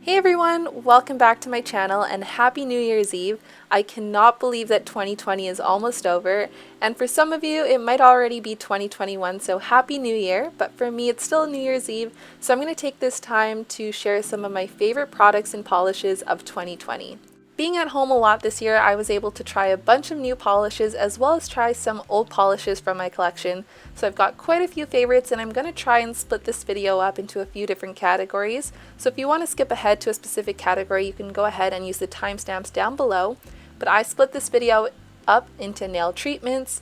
Hey everyone, welcome back to my channel and happy New Year's Eve. I cannot believe that 2020 is almost over, and for some of you it might already be 2021, so happy New Year, but for me it's still New Year's Eve, so I'm going to take this time to share some of my favorite products and polishes of 2020. Being at home a lot this year, I was able to try a bunch of new polishes as well as try some old polishes from my collection. So I've got quite a few favorites and I'm going to try and split this video up into a few different categories. So if you want to skip ahead to a specific category, you can go ahead and use the timestamps down below. But I split this video up into nail treatments,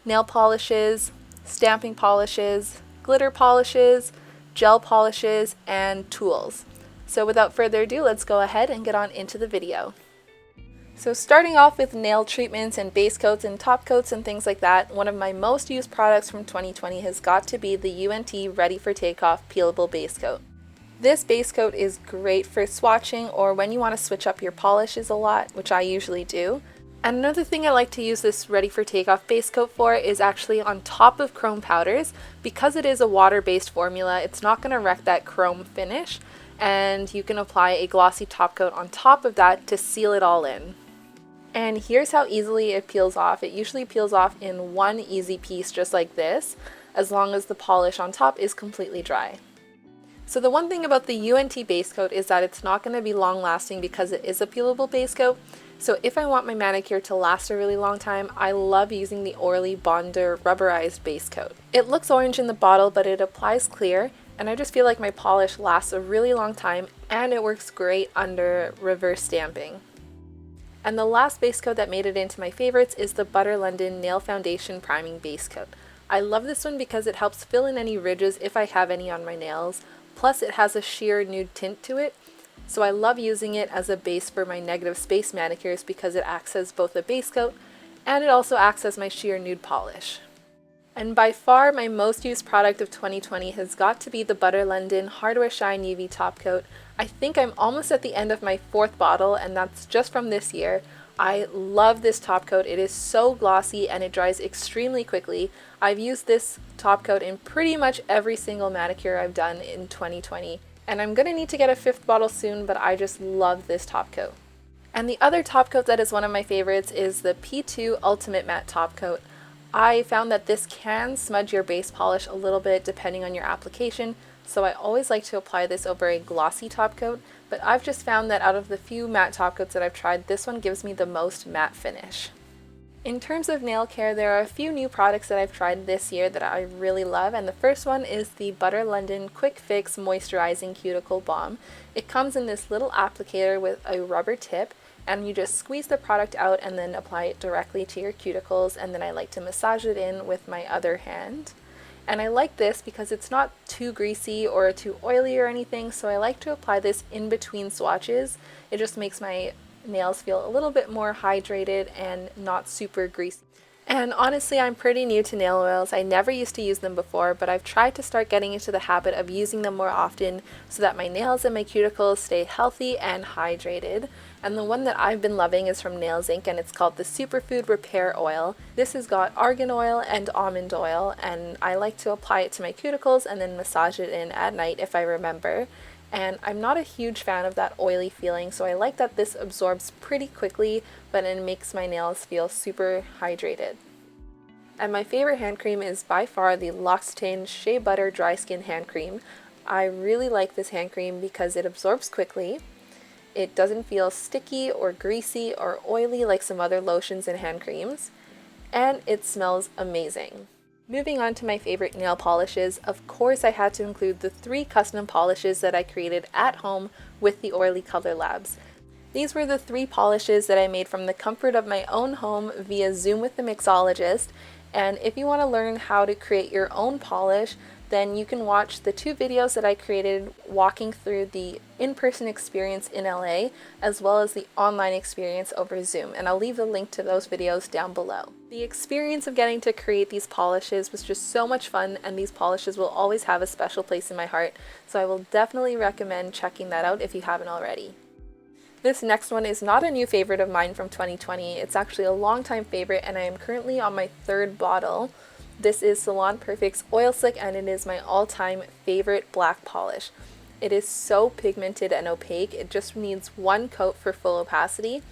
nail polishes, stamping polishes, glitter polishes, gel polishes, and tools. So without further ado, let's go ahead and get on into the video. So starting off with nail treatments and base coats and top coats and things like that, one of my most used products from 2020 has got to be the UNT Ready for Takeoff Peelable Base Coat. This base coat is great for swatching or when you want to switch up your polishes a lot, which I usually do. And another thing I like to use this Ready for Takeoff base coat for is actually on top of chrome powders. Because it is a water-based formula, it's not going to wreck that chrome finish, and you can apply a glossy top coat on top of that to seal it all in. And here's how easily it peels off. It usually peels off in one easy piece just like this, as long as the polish on top is completely dry. So the one thing about the UNT base coat is that it's not going to be long lasting because it is a peelable base coat. So if I want my manicure to last a really long time, I love using the ORLY Bonder rubberized base coat. It looks orange in the bottle, but it applies clear, and I just feel like my polish lasts a really long time and it works great under reverse stamping. And the last base coat that made it into my favorites is the Butter London Nail Foundation Priming Base Coat. I love this one because it helps fill in any ridges if I have any on my nails, plus it has a sheer nude tint to it, so I love using it as a base for my negative space manicures because it acts as both a base coat and it also acts as my sheer nude polish. And by far my most used product of 2020 has got to be the Butter London Hardware Shine UV Top Coat. I think I'm almost at the end of my 4th bottle, and that's just from this year. I love this top coat. It is so glossy and it dries extremely quickly. I've used this top coat in pretty much every single manicure I've done in 2020. And I'm going to need to get a 5th bottle soon, but I just love this top coat. And the other top coat that is one of my favorites is the P2 Ultimate Matte Top Coat. I found that this can smudge your base polish a little bit depending on your application, so I always like to apply this over a glossy top coat, but I've just found that out of the few matte top coats that I've tried, this one gives me the most matte finish. In terms of nail care, there are a few new products that I've tried this year that I really love, and the first one is the Butter London Quick Fix Moisturizing Cuticle Balm. It comes in this little applicator with a rubber tip, and you just squeeze the product out and then apply it directly to your cuticles, and then I like to massage it in with my other hand. And I like this because it's not too greasy or too oily or anything, so I like to apply this in between swatches. It just makes my nails feel a little bit more hydrated and not super greasy. And honestly, I'm pretty new to nail oils. I never used to use them before, but I've tried to start getting into the habit of using them more often so that my nails and my cuticles stay healthy and hydrated. And the one that I've been loving is from Nails Inc, and it's called the Superfood Repair Oil. This has got argan oil and almond oil, and I like to apply it to my cuticles and then massage it in at night if I remember. And I'm not a huge fan of that oily feeling, so I like that this absorbs pretty quickly, but it makes my nails feel super hydrated. And my favorite hand cream is by far the L'Occitane Shea Butter Dry Skin Hand Cream. I really like this hand cream because it absorbs quickly. It doesn't feel sticky or greasy or oily like some other lotions and hand creams, and it smells amazing. Moving on to my favorite nail polishes, of course I had to include the 3 custom polishes that I created at home with the ORLY Color Labs. These were the 3 polishes that I made from the comfort of my own home via Zoom with the mixologist, and if you want to learn how to create your own polish, then you can watch the 2 videos that I created walking through the in-person experience in LA as well as the online experience over Zoom, and I'll leave the link to those videos down below. The experience of getting to create these polishes was just so much fun, and these polishes will always have a special place in my heart, so I will definitely recommend checking that out if you haven't already. This next one is not a new favorite of mine from 2020, it's actually a long-time favorite, and I am currently on my 3rd bottle. This is Salon Perfect's Oil Slick, and it is my all-time favorite black polish. It is so pigmented and opaque, it just needs one coat for full opacity,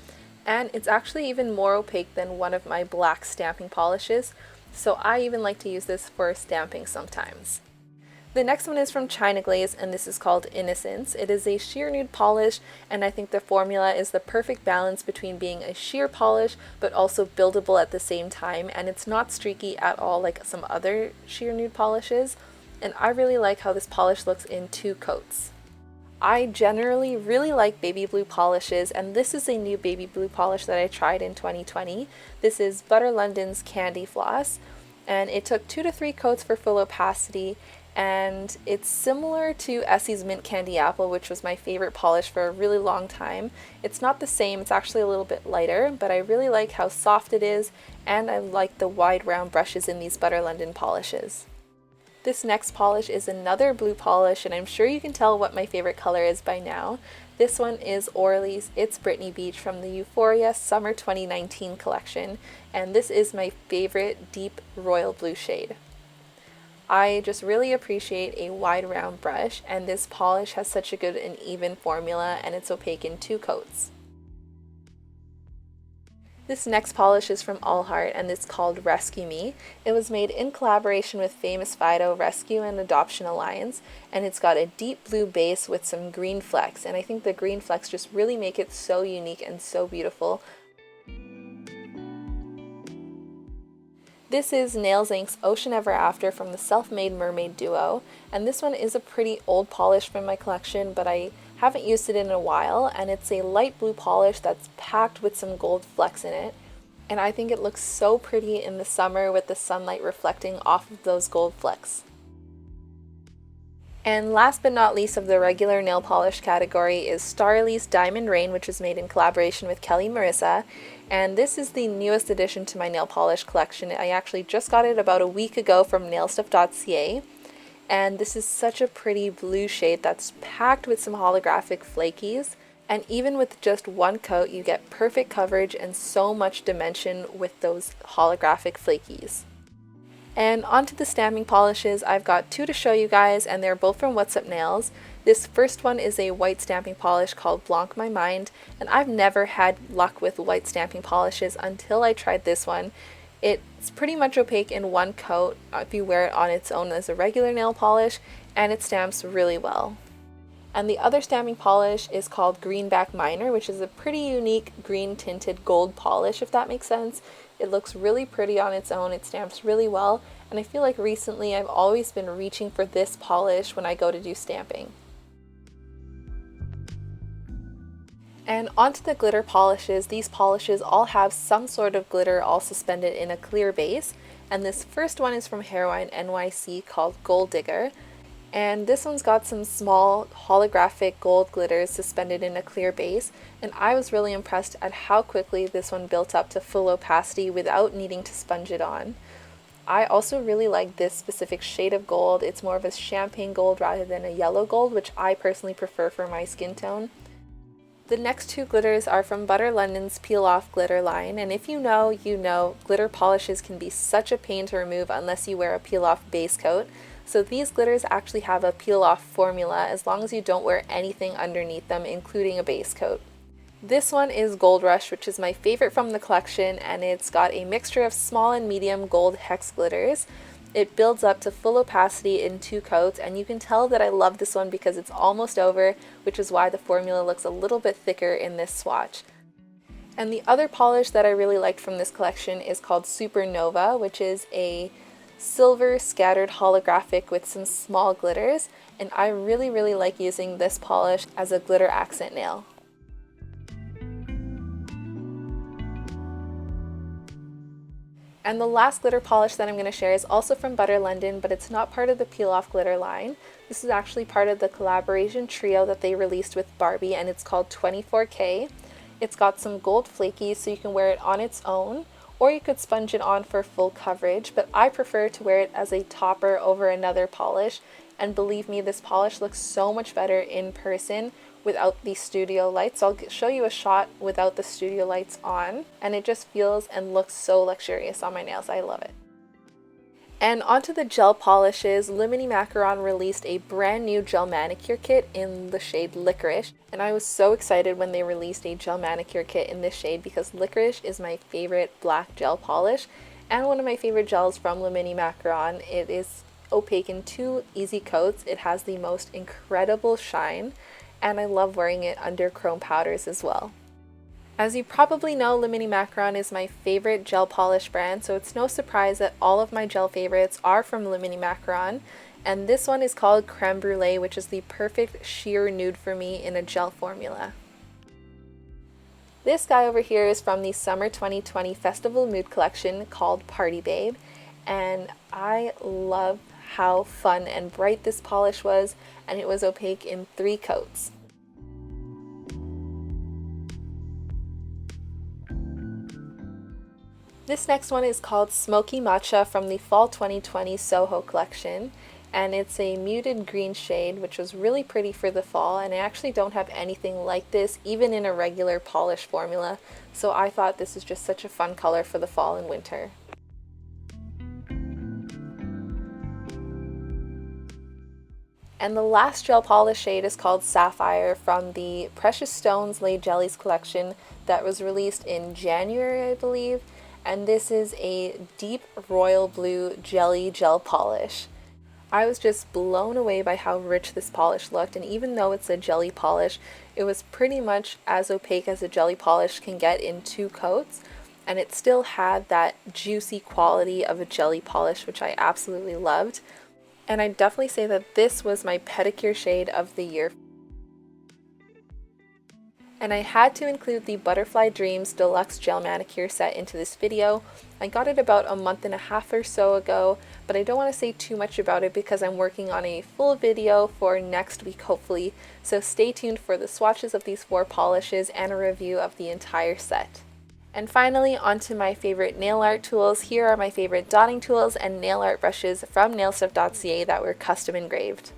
and it's actually even more opaque than one of my black stamping polishes, so I even like to use this for stamping sometimes. The next one is from China Glaze, and this is called Innocence. It is a sheer nude polish, and I think the formula is the perfect balance between being a sheer polish but also buildable at the same time, and it's not streaky at all like some other sheer nude polishes, and I really like how this polish looks in 2 coats. I generally really like baby blue polishes, and this is a new baby blue polish that I tried in 2020. This is Butter London's Candy Floss, and it took 2 to 3 coats for full opacity, and it's similar to Essie's Mint Candy Apple, which was my favorite polish for a really long time. It's not the same, it's actually a little bit lighter, but I really like how soft it is, and I like the wide round brushes in these Butter London polishes. This next polish is another blue polish, and I'm sure you can tell what my favorite color is by now. This one is ORLY's It's Brittany Beach from the Euphoria Summer 2019 collection, and this is my favorite deep royal blue shade. I just really appreciate a wide round brush, and this polish has such a good and even formula, and it's opaque in 2 coats. This next polish is from All Heart, and it's called Rescue Me. It was made in collaboration with Famous Fido Rescue and Adoption Alliance, and it's got a deep blue base with some green flecks, and I think the green flecks just really make it so unique and so beautiful. This is Nails Inc.'s Ocean Ever After from the Self-Made Mermaid duo, and this one is a pretty old polish from my collection, but I haven't used it in a while, and it's a light blue polish that's packed with some gold flecks in it, and I think it looks so pretty in the summer with the sunlight reflecting off of those gold flecks. And last but not least of the regular nail polish category is Starly's Diamond Rain, which was made in collaboration with Kelly Marissa, and this is the newest addition to my nail polish collection. I actually just got it about a week ago from NAILSTUFF.CA, and this is such a pretty blue shade that's packed with some holographic flakies, and even with just one coat you get perfect coverage and so much dimension with those holographic flakies. And onto the stamping polishes, I've got 2 to show you guys, and they're both from What's Up Nails. This first one is a white stamping polish called Blanc My Mind, and I've never had luck with white stamping polishes until I tried this one. It's pretty much opaque in 1 coat if you wear it on its own as a regular nail polish, and it stamps really well. And the other stamping polish is called Greenback Minor, which is a pretty unique green tinted gold polish, if that makes sense. It looks really pretty on its own, it stamps really well, and I feel like recently I've always been reaching for this polish when I go to do stamping. And onto the glitter polishes. These polishes all have some sort of glitter all suspended in a clear base, and this first one is from Hairwine NYC called Gold Digger. And this one's got some small holographic gold glitters suspended in a clear base, and I was really impressed at how quickly this one built up to full opacity without needing to sponge it on. I also really like this specific shade of gold. It's more of a champagne gold rather than a yellow gold, which I personally prefer for my skin tone. The next 2 glitters are from Butter London's Peel Off glitter line, and if you know, you know, glitter polishes can be such a pain to remove unless you wear a peel off base coat. So these glitters actually have a peel off formula as long as you don't wear anything underneath them, including a base coat. This one is Gold Rush, which is my favorite from the collection, and it's got a mixture of small and medium gold hex glitters. It builds up to full opacity in 2 coats, and you can tell that I love this one because it's almost over, which is why the formula looks a little bit thicker in this swatch. And the other polish that I really liked from this collection is called Supernova, which is a silver scattered holographic with some small glitters, and I really like using this polish as a glitter accent nail. And the last glitter polish that I'm going to share is also from Butter London, but it's not part of the Peel Off glitter line. This is actually part of the collaboration trio that they released with Barbie, and it's called 24K. It's got some gold flakies, so you can wear it on its own, or you could sponge it on for full coverage, but I prefer to wear it as a topper over another polish, and believe me, this polish looks so much better in person without the studio lights. I'll show you a shot without the studio lights on, and it just feels and looks so luxurious on my nails. I love it. And onto the gel polishes, Limini Macaron released a brand new gel manicure kit in the shade Licorice. And I was so excited when they released a gel manicure kit in this shade because Licorice is my favorite black gel polish and one of my favorite gels from Limini Macaron. It is opaque in 2 easy coats. It has the most incredible shine and I love wearing it under chrome powders as well. As you probably know, Limini Macaron is my favorite gel polish brand, so it's no surprise that all of my gel favorites are from Limini Macaron, and this one is called Creme Brulee, which is the perfect sheer nude for me in a gel formula. This guy over here is from the Summer 2020 Festival Mood Collection called Party Babe, and I love how fun and bright this polish was, and it was opaque in 3 coats. This next one is called Smoky Matcha from the Fall 2020 Soho collection, and it's a muted green shade which was really pretty for the fall, and I actually don't have anything like this even in a regular polish formula, so I thought this is just such a fun color for the fall and winter. And the last gel polish shade is called Sapphire from the Precious Stones Laid Jellies collection that was released in January, I believe. And this is a deep royal blue jelly gel polish. I was just blown away by how rich this polish looked, and even though it's a jelly polish, it was pretty much as opaque as a jelly polish can get in 2 coats, and it still had that juicy quality of a jelly polish, which I absolutely loved. And I'd definitely say that this was my pedicure shade of the year. And I had to include the Butterfly Dreams Deluxe Gel Manicure set into this video. I got it about a month and a half or so ago, but I don't want to say too much about it because I'm working on a full video for next week hopefully, so stay tuned for the swatches of these 4 polishes and a review of the entire set. And finally, onto my favorite nail art tools. Here are my favorite dotting tools and nail art brushes from NAILSTUFF.CA that were custom engraved.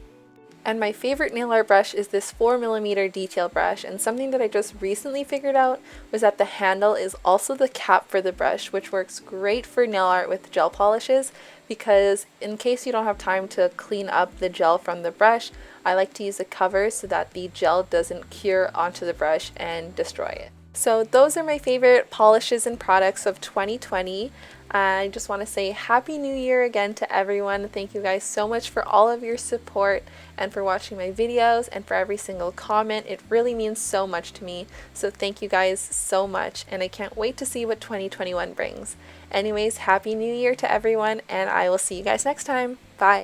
And my favorite nail art brush is this 4mm detail brush, and something that I just recently figured out was that the handle is also the cap for the brush, which works great for nail art with gel polishes because in case you don't have time to clean up the gel from the brush, I like to use a cover so that the gel doesn't cure onto the brush and destroy it. So those are my favorite polishes and products of 2020. I just want to say Happy New Year again to everyone. Thank you guys so much for all of your support and for watching my videos and for every single comment. It really means so much to me. So thank you guys so much, and I can't wait to see what 2021 brings. Anyways, Happy New Year to everyone, and I will see you guys next time. Bye!